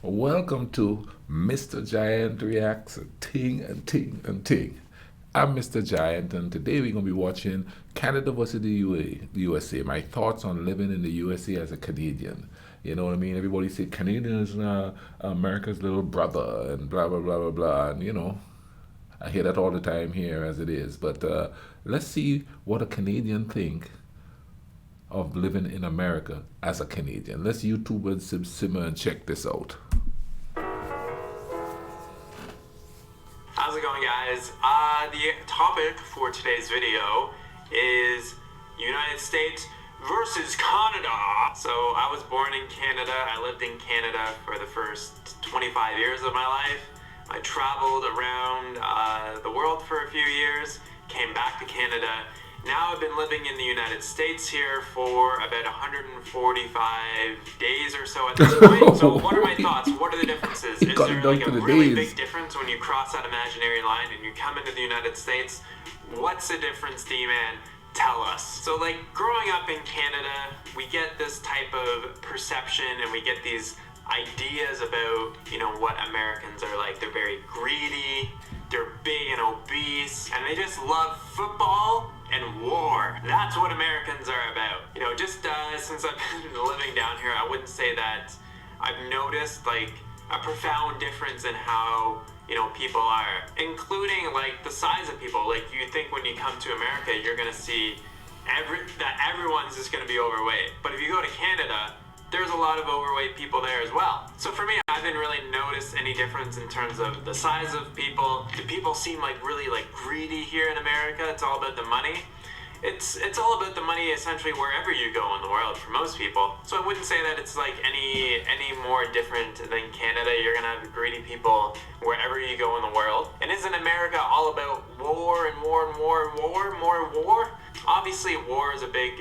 Welcome to Mr. Giant Reacts Ting and Ting and Ting. I'm Mr. Giant, and today we're going to be watching Canada versus the USA. My thoughts on living in the USA as a Canadian. You know what I mean? Everybody say Canadian is America's little brother and blah, blah, blah, blah, blah. And, I hear that all the time here as it is. But let's see what a Canadian think of living in America as a Canadian. Let's YouTube and simmer and check this out. How's it going, guys? The topic for today's video is United States versus Canada. So I was born in Canada. I lived in Canada for the first 25 years of my life. I traveled around the world for a few years, came back to Canada. Now I've been living in the United States here for about 145 days or so at this point. So what are my thoughts? What are the differences? Is there like a really big difference when you cross that imaginary line and you come into the United States? What's the difference, D-Man? Tell us. So like growing up in Canada, we get this type of perception and we get these ideas about, what Americans are like. They're very greedy, they're big and obese, and they just love football and war. That's what Americans are about. Just since I've been living down here, I wouldn't say that I've noticed like a profound difference in how people are, including like the size of people. Like you think when you come to America, you're gonna see that everyone's just gonna be overweight. But if you go to Canada, there's a lot of overweight people there as well. So for me, I didn't really notice any difference in terms of the size of people. Do people seem like really like greedy here in America? It's all about the money. It's all about the money essentially wherever you go in the world for most people. So I wouldn't say that it's like any more different than Canada. You're gonna have greedy people wherever you go in the world. And isn't America all about war and war and war and war, more war? Obviously war is a big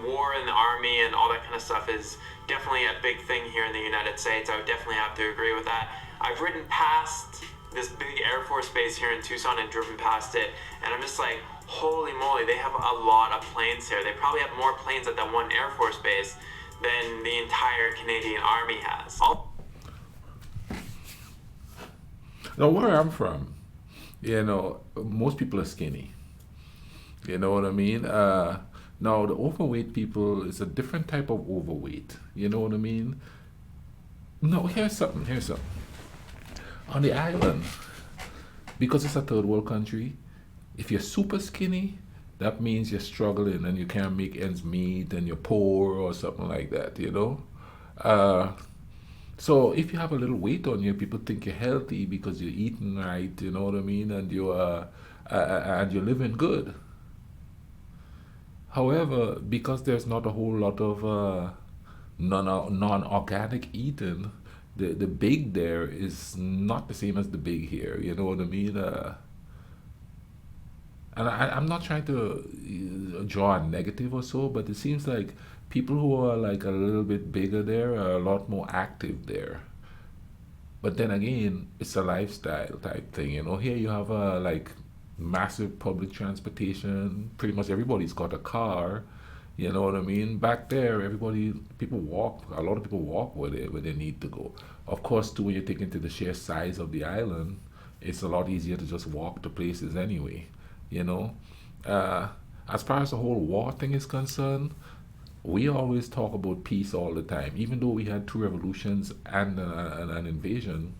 war in the army and all that kind of stuff is definitely a big thing here in the United States. I would definitely have to agree with that. I've ridden past this big Air Force base here in Tucson and driven past it, and I'm just like, holy moly, they have a lot of planes here. They probably have more planes at that one Air Force base than the entire Canadian Army has. Now, where I'm from, most people are skinny. You know what I mean? Now, the overweight people is a different type of overweight. You know what I mean? No, here's something. On the island, because it's a third world country, if you're super skinny, that means you're struggling and you can't make ends meet and you're poor or something like that. So if you have a little weight on you, people think you're healthy because you're eating right, you know what I mean, and you're living good. However, because there's not a whole lot of non-organic eating, the big there is not the same as the big here. You know what I mean? And I'm not trying to draw a negative or so, but it seems like people who are like a little bit bigger there are a lot more active there. But then again, it's a lifestyle type thing. Here you have like massive public transportation. Pretty much everybody's got a car. You know what I mean? Back there, people walk. A lot of people walk where they need to go. Of course, too, when you take into the sheer size of the island, it's a lot easier to just walk to places anyway. You know, uh, as far as the whole war thing is concerned, we always talk about peace all the time. Even though we had two revolutions and an invasion,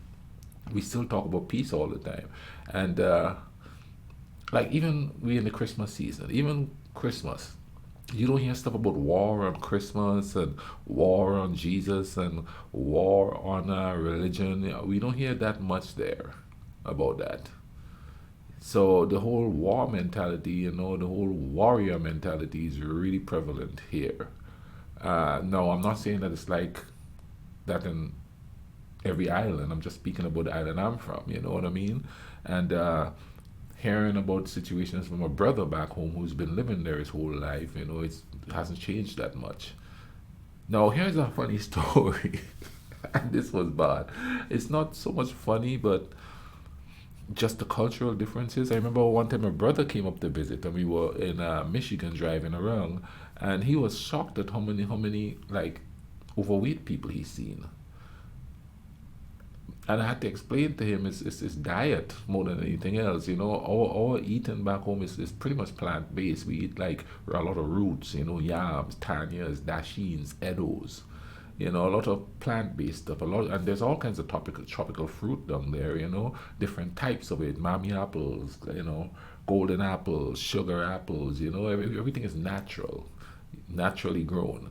we still talk about peace all the time. And like even we in the Christmas season, even Christmas, you don't hear stuff about war on Christmas and war on Jesus and war on religion. We don't hear that much there about that. So the whole war mentality, the whole warrior mentality is really prevalent here. No, I'm not saying that it's like that in every island. I'm just speaking about the island I'm from. You know what I mean? And hearing about situations from a brother back home who's been living there his whole life, it hasn't changed that much. Now, here's a funny story. And this was bad. It's not so much funny, but just the cultural differences. I remember one time my brother came up to visit, and we were in Michigan driving around, and he was shocked at how many like overweight people he's seen. And I had to explain to him it's diet more than anything else. You know, our eating back home is pretty much plant based. We eat like a lot of roots, you know, yams, tanyas, dashins, edos. You know, a lot of plant based stuff. A lot, and there's all kinds of tropical fruit down there. You know, different types of it. Mammy apples, you know, golden apples, sugar apples. You know, everything is natural, naturally grown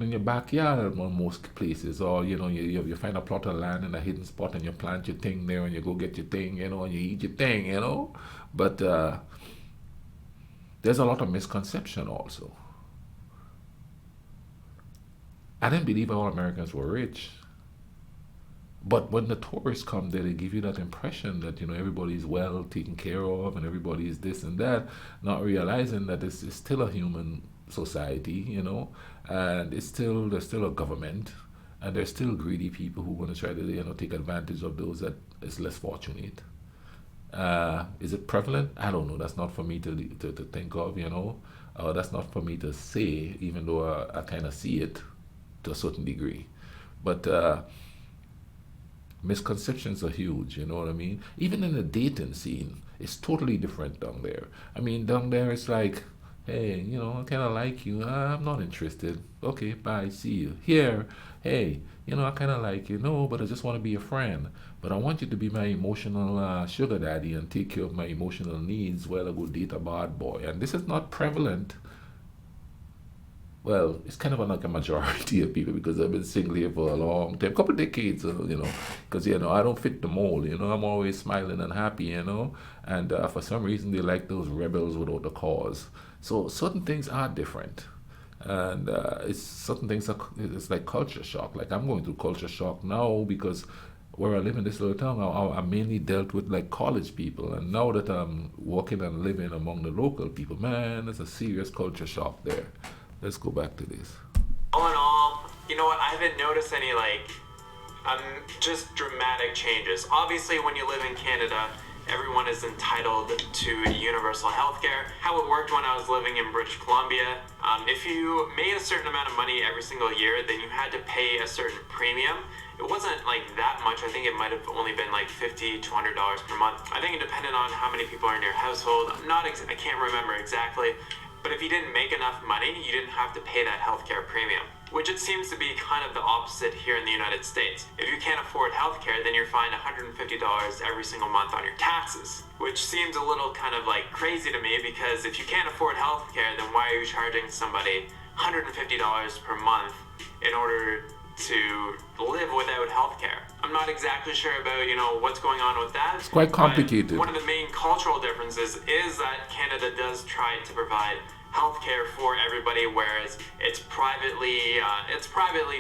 in your backyard in most places, or you know, you find a plot of land in a hidden spot and you plant your thing there and you go get your thing, you know, and you eat your thing, you know. But there's a lot of misconception also. I didn't believe all Americans were rich. But when the tourists come there, they give you that impression that you know everybody's well taken care of and everybody's this and that, not realizing that it's still a human society, you know, and there's still a government, and there's still greedy people who want to try to you know take advantage of those that is less fortunate. Is it prevalent? I don't know. That's not for me to think of, you know. That's not for me to say, even though I kind of see it to a certain degree. But misconceptions are huge, you know what I mean? Even in the dating scene, it's totally different down there. I mean, down there it's like, hey, you know, I kind of like you. I'm not interested. Okay, bye, see you. Here, hey, you know, I kind of like you. No, but I just want to be a friend. But I want you to be my emotional sugar daddy and take care of my emotional needs while I go date a bad boy. And this is not prevalent. Well, it's kind of like a majority of people because I've been single here for a long time, couple of decades, you know, because, you know, I don't fit the mold, you know, I'm always smiling and happy, you know, and for some reason they like those rebels without a cause. So certain things are different. And it's certain things are, it's like culture shock. Like I'm going through culture shock now because where I live in this little town, I mainly dealt with like college people, and now that I'm working and living among the local people, man, there's a serious culture shock there. Let's go back to this. All in all, you know what? I haven't noticed any just dramatic changes. Obviously, when you live in Canada, everyone is entitled to universal healthcare. How it worked when I was living in British Columbia, if you made a certain amount of money every single year, then you had to pay a certain premium. It wasn't like that much. I think it might have only been like $50 to $100 per month. I think it depended on how many people are in your household. I can't remember exactly. But if you didn't make enough money, you didn't have to pay that healthcare premium, which it seems to be kind of the opposite here in the United States. If you can't afford healthcare, then you're fined $150 every single month on your taxes, which seems a little kind of like crazy to me, because if you can't afford healthcare, then why are you charging somebody $150 per month in order to live without healthcare? I'm not exactly sure about, you know, what's going on with that. It's quite complicated. One of the main cultural differences is that Canada does try to provide healthcare for everybody, whereas it's privately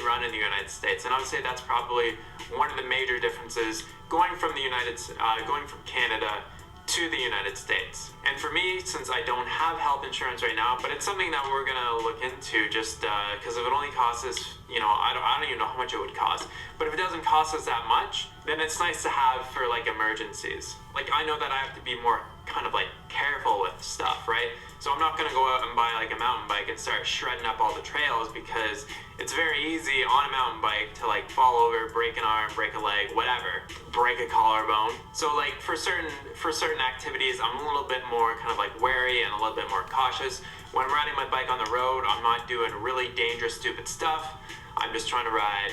run in the United States. And I would say that's probably one of the major differences going from Canada to the United States. And for me, since I don't have health insurance right now, but it's something that we're gonna look into, just because if it only costs us, you know, I don't even know how much it would cost, but if it doesn't cost us that much, then it's nice to have for like emergencies. Like I know that I have to be more kind of like careful with stuff, right? So I'm not gonna go out and buy like a mountain bike and start shredding up all the trails, because it's very easy on a mountain bike to like fall over, break an arm, break a leg, whatever, break a collarbone. So like for certain activities, I'm a little bit more kind of like wary and a little bit more cautious. When I'm riding my bike on the road, I'm not doing really dangerous, stupid stuff. I'm just trying to ride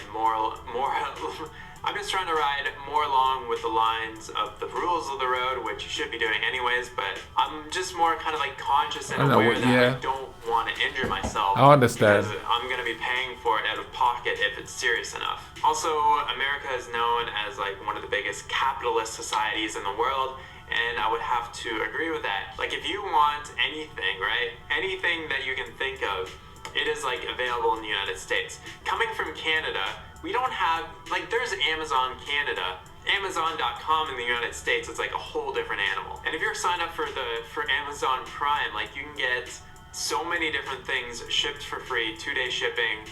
I'm just trying to ride more along with the lines of the rules of the road, which you should be doing anyways, but I'm just more kind of like conscious and aware that I don't want to injure myself. I understand. Because I'm going to be paying for it out of pocket if it's serious enough. Also, America is known as like one of the biggest capitalist societies in the world, and I would have to agree with that. Like if you want anything, right? Anything that you can think of, it is like available in the United States. Coming from Canada, we don't have, like there's Amazon Canada. Amazon.com in the United States is like a whole different animal. And if you're signed up for Amazon Prime, like you can get so many different things shipped for free, 2-day shipping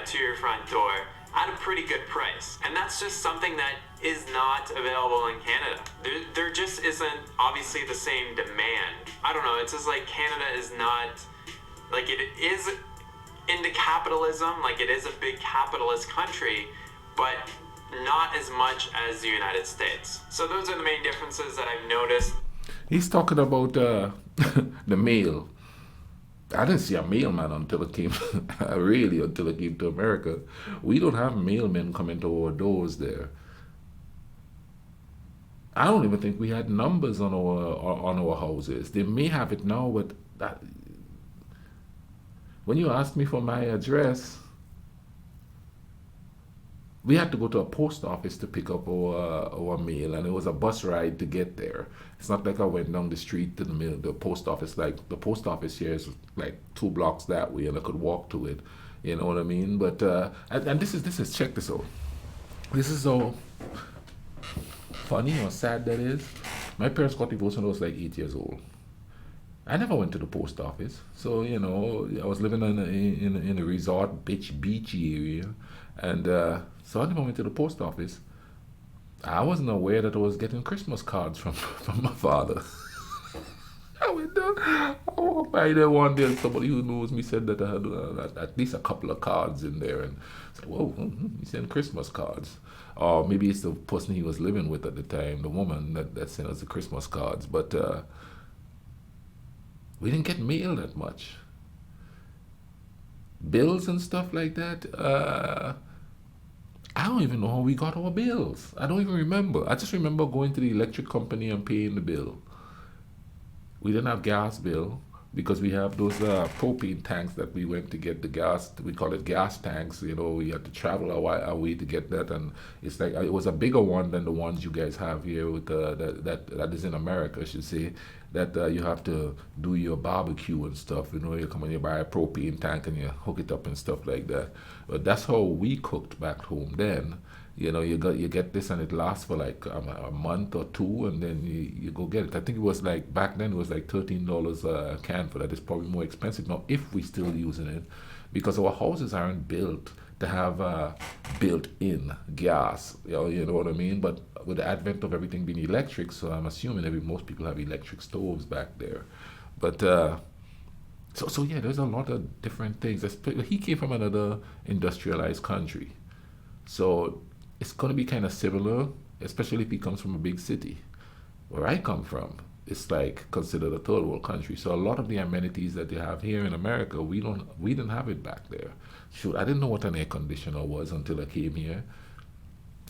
to your front door at a pretty good price. And that's just something that is not available in Canada. There just isn't obviously the same demand. I don't know, it's just like Canada is not, like it is into capitalism, like it is a big capitalist country, but not as much as the United States. So those are the main differences that I've noticed. He's talking about the mail. I didn't see a mailman until it came, really, until it came to America. We don't have mailmen coming to our doors there. I don't even think we had numbers on our houses. They may have it now, but that, when you ask me for my address, we had to go to a post office to pick up our mail, and it was a bus ride to get there. It's not like I went down the street to the post office. Like the post office here is like 2 blocks that way, and I could walk to it. You know what I mean? But and this is check this out. This is so funny or sad that is. My parents got divorced when I was like 8 years old. I never went to the post office, so I was living in a resort beachy area, and so I never went to the post office. I wasn't aware that I was getting Christmas cards from from my father. I went there. I walked by there one day, and somebody who knows me said that I had at least a couple of cards in there, and I said, "Whoa, he sent Christmas cards." Or maybe it's the person he was living with at the time, the woman that sent us the Christmas cards, but. We didn't get mail that much. Bills and stuff like that. I don't even know how we got our bills. I don't even remember. I just remember going to the electric company and paying the bill. We didn't have gas bill because we have those propane tanks that we went to get the gas. We call it gas tanks. We had to travel a way to get that, and it's like it was a bigger one than the ones you guys have here with that is in America, I should say. That you have to do your barbecue and stuff. You come and you buy a propane tank and you hook it up and stuff like that. But that's how we cooked back home then. You get this and it lasts for like a month or two, and then you go get it. I think it was like back then it was like $13 a can for that. It's probably more expensive now if we still using it, because our houses aren't built to have built-in gas. You know what I mean? But with the advent of everything being electric, so I'm assuming most people have electric stoves back there. But so yeah, there's a lot of different things. He came from another industrialized country, so it's going to be kind of similar, especially if he comes from a big city. Where I come from, it's like considered a third world country. So a lot of the amenities that they have here in America, we didn't have it back there. Shoot, I didn't know what an air conditioner was until I came here.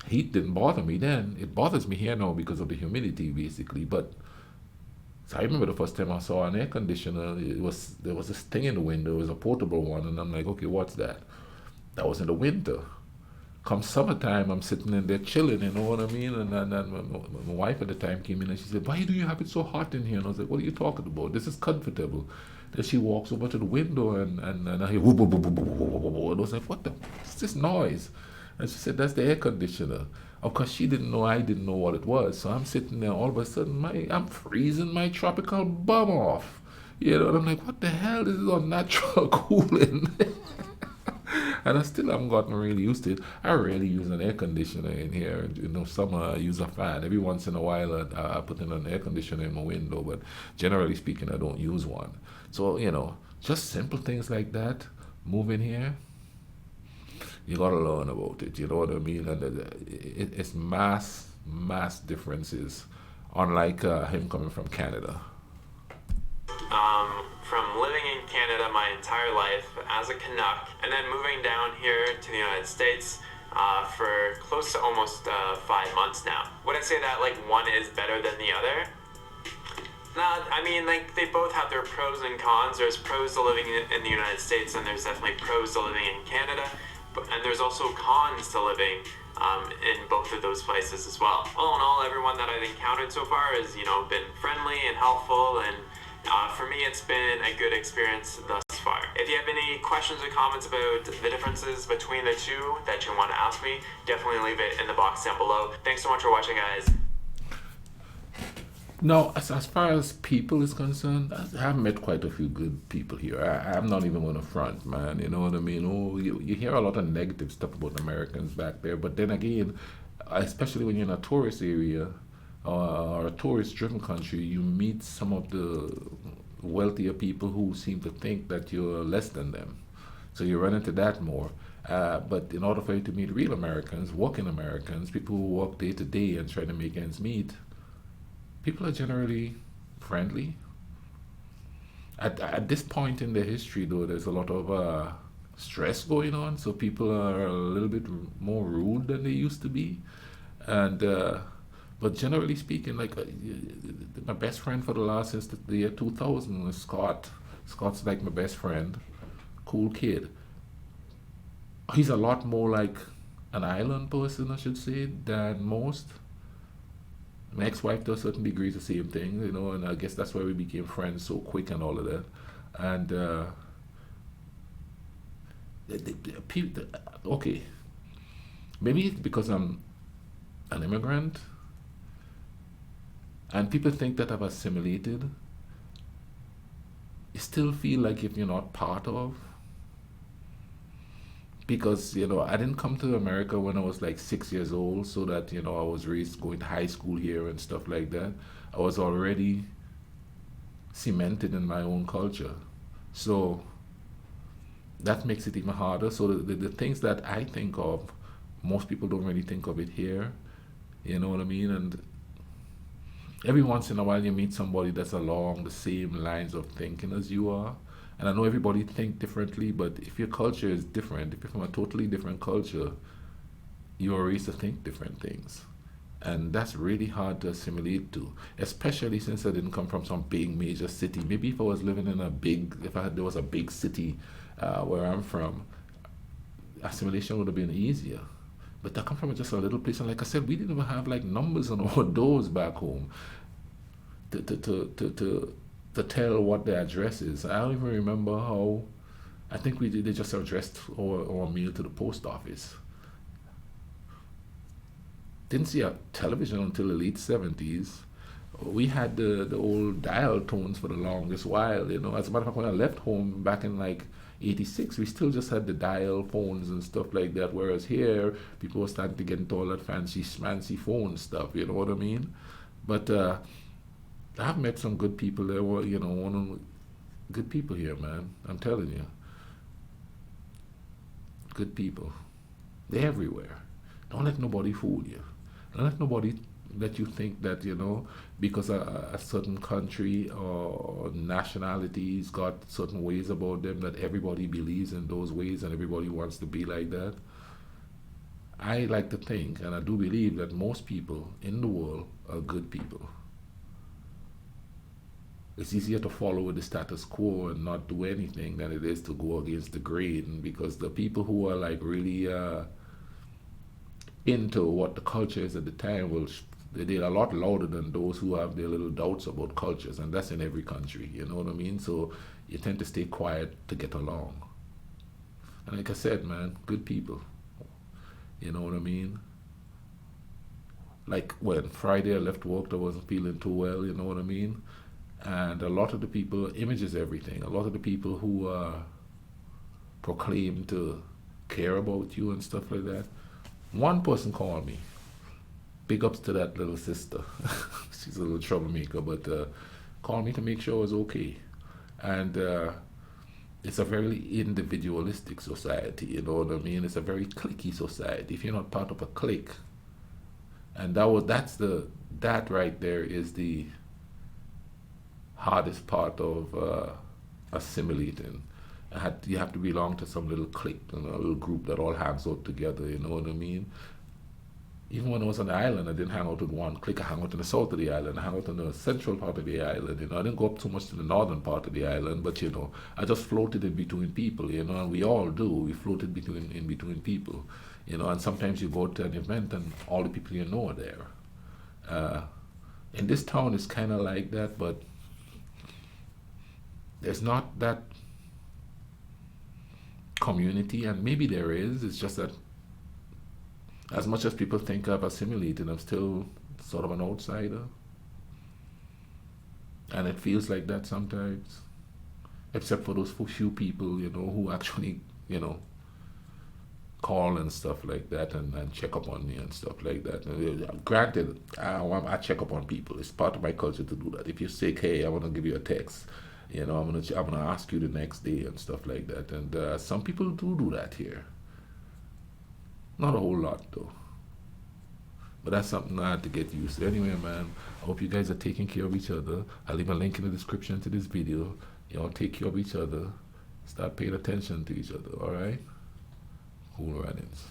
Heat didn't bother me then. It bothers me here now because of the humidity, basically. But so I remember the first time I saw an air conditioner, there was this thing in the window. It was a portable one, and I'm like, okay, what's that? That was in the winter. Come summertime, I'm sitting in there chilling, you know what I mean? And my wife at the time came in and she said, "Why do you have it so hot in here?" And I was like, "What are you talking about? This is comfortable." Then she walks over to the window and I hear whoop, whoop, whoop, whoop, whoop, whoop, whoop. And I was like, what's this noise? And she said, "That's the air conditioner." Of course, she didn't know, I didn't know what it was. So I'm sitting there, all of a sudden, I'm freezing my tropical bum off. And I'm like, what the hell? This is unnatural cooling. And I still haven't gotten really used to it. I rarely use an air conditioner in here. Summer I use a fan. Every once in a while I put in an air conditioner in my window, but generally speaking, I don't use one. So, just simple things like that. Moving here, you gotta learn about it. You know what I mean? And it's mass differences, unlike him coming from Canada. From living in Canada my entire life as a Canuck, and then moving down here to the United States for close to almost 5 months now. Would I say that like one is better than the other? No, I mean, like, they both have their pros and cons. There's pros to living in the United States, and there's definitely pros to living in Canada. And there's also cons to living in both of those places as well. All in all, everyone that I've encountered so far has, been friendly and helpful, and for me, it's been a good experience thus far. If you have any questions or comments about the differences between the two that you want to ask me, definitely leave it in the box down below. Thanks so much for watching, guys. No, as far as people is concerned, I have met quite a few good people here. I'm not even going to front, man. You know what I mean? Oh, you hear a lot of negative stuff about Americans back there, but then again, especially when you're in a tourist area or a tourist-driven country, you meet some of the wealthier people who seem to think that you're less than them. So you run into that more. But in order for you to meet real Americans, working Americans, people who work day to day and try to make ends meet, people are generally friendly. At this point in their history, though, there's a lot of stress going on, so people are a little bit more rude than they used to be. And but generally speaking, like my best friend for the last since the year 2000 was Scott. Scott's like my best friend, cool kid. He's a lot more like an island person, I should say, than most. My ex-wife to a certain degree is the same thing, you know, and I guess that's why we became friends so quick and all of that. And okay, maybe it's because I'm an immigrant, and people think that I've assimilated. You still feel like if you're not part of, because I didn't come to America when I was like 6 years old, so that I was raised going to high school here and stuff like that. I was already cemented in my own culture, so that makes it even harder. So the things that I think of, most people don't really think of it here. You know what I mean? And every once in a while you meet somebody that's along the same lines of thinking as you are. And I know everybody think differently, but if your culture is different, if you're from a totally different culture, you're raised to think different things. And that's really hard to assimilate to, especially since I didn't come from some big major city. Maybe if I was living in a big, if I had, there was a big city where I'm from, assimilation would have been easier. But I come from just a little place, and like I said, we didn't even have like numbers on our doors back home to tell what the address is. I don't even remember how. I think they just addressed our mail to the post office. Didn't see a television until the late 70s. We had the old dial tones for the longest while. As a matter of fact, when I left home back in like 86, we still just had the dial phones and stuff like that. Whereas here, people were starting to get into all that fancy phone stuff. You know what I mean? But I've met some good people there. One of the good people here, man. I'm telling you, good people. They're everywhere. Don't let nobody fool you. Don't let nobody let you think that because a certain country or nationality's got certain ways about them, that everybody believes in those ways and everybody wants to be like that. I like to think, and I do believe, that most people in the world are good people. It's easier to follow the status quo and not do anything than it is to go against the grain, because the people who are like really into what the culture is at the time they're a lot louder than those who have their little doubts about cultures, and that's in every country. You know what I mean? So you tend to stay quiet to get along. And like I said, man, good people. You know what I mean? Like when Friday I left work, I wasn't feeling too well. You know what I mean? And a lot of the people, image is everything. A lot of the people who proclaim to care about you and stuff like that. One person called me. Big ups to that little sister. She's a little troublemaker, but called me to make sure I was okay. And it's a very individualistic society, you know what I mean? It's a very cliquey society. If you're not part of a clique, and that right there is the hardest part of assimilating. You have to belong to some little clique, a little group that all hangs out together, you know what I mean? Even when I was on the island, I didn't hang out with one clique. I hung out in the south of the island. I hung out in the central part of the island. I didn't go up too much to the northern part of the island, but I just floated in between people. And we all do. We floated in between people. And sometimes you go to an event and all the people you know are there. In this town, it's kind of like that, but there's not that community, and maybe there is. It's just that as much as people think I've assimilated, I'm still sort of an outsider. And it feels like that sometimes. Except for those few people, who actually, call and stuff like that and check up on me and stuff like that. And, granted, I check up on people. It's part of my culture to do that. If you're sick, hey, I want to give you a text. I'm gonna ask you the next day and stuff like that. And some people do that here. Not a whole lot though. But that's something I had to get used to. Anyway, man, I hope you guys are taking care of each other. I'll leave a link in the description to this video. Y'all take care of each other. Start paying attention to each other, alright? Cool runnings.